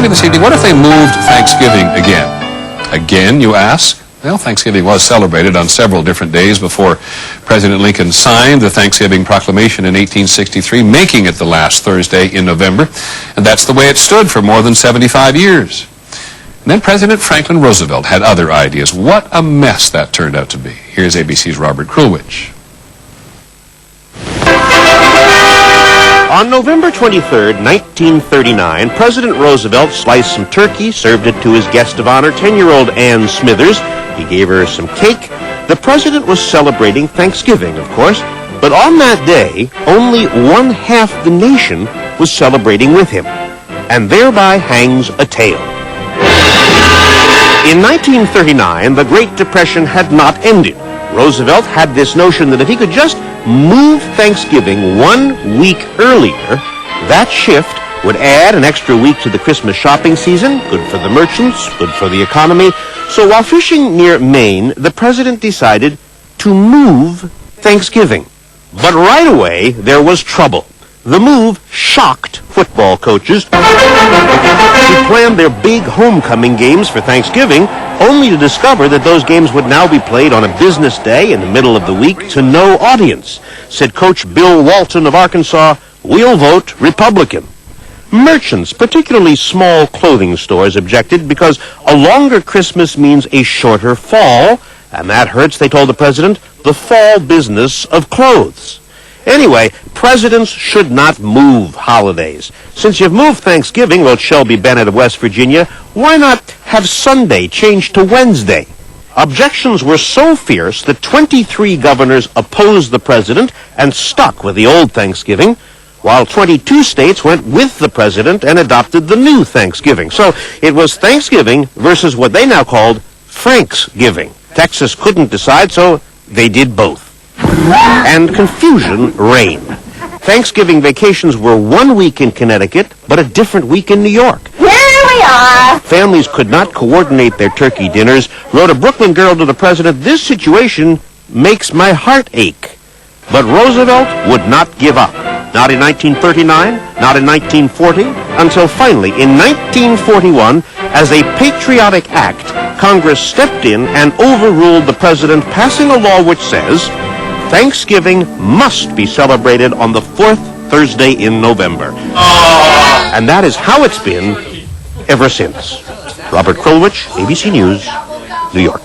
me this evening, what if they moved Thanksgiving again? Again, you ask? Well, Thanksgiving was celebrated on several different days before President Lincoln signed the Thanksgiving Proclamation in 1863, making it the last Thursday in November. And that's the way it stood for more than 75 years. And then President Franklin Roosevelt had other ideas. What a mess that turned out to be. Here's ABC's Robert Krulwich. On November 23, 1939, President Roosevelt sliced some turkey, served it to his guest of honor, 10-year-old Ann Smithers. He gave her some cake. The president was celebrating Thanksgiving, of course, but on that day, only one half the nation was celebrating with him, and thereby hangs a tale. In 1939, the Great Depression had not ended. Roosevelt had this notion that if he could just move Thanksgiving 1 week earlier, that shift would add an extra week to the Christmas shopping season, good for the merchants, good for the economy. So while fishing near Maine, the president decided to move Thanksgiving. But right away, there was trouble. The move shocked football coaches who planned their big homecoming games for Thanksgiving, only to discover that those games would now be played on a business day in the middle of the week to no audience. Said Coach Bill Walton of Arkansas, "We'll vote Republican." Merchants, particularly small clothing stores, objected because a longer Christmas means a shorter fall, and that hurts, they told the president, the fall business of clothes. Anyway, presidents should not move holidays. Since you've moved Thanksgiving, wrote Shelby Bennett of West Virginia, why not have Sunday changed to Wednesday? Objections were so fierce that 23 governors opposed the president and stuck with the old Thanksgiving, while 22 states went with the president and adopted the new Thanksgiving. So it was Thanksgiving versus what they now called Franksgiving. Texas couldn't decide, so they did both. And confusion reigned. Thanksgiving vacations were 1 week in Connecticut, but a different week in New York. Here we are. Families could not coordinate their turkey dinners. Wrote a Brooklyn girl to the president, "This situation makes my heart ache." But Roosevelt would not give up. Not in 1939, not in 1940, until finally in 1941, as a patriotic act, Congress stepped in and overruled the president, passing a law which says Thanksgiving must be celebrated on the 4th Thursday in November. And that is how it's been ever since. Robert Krulwich, ABC News, New York.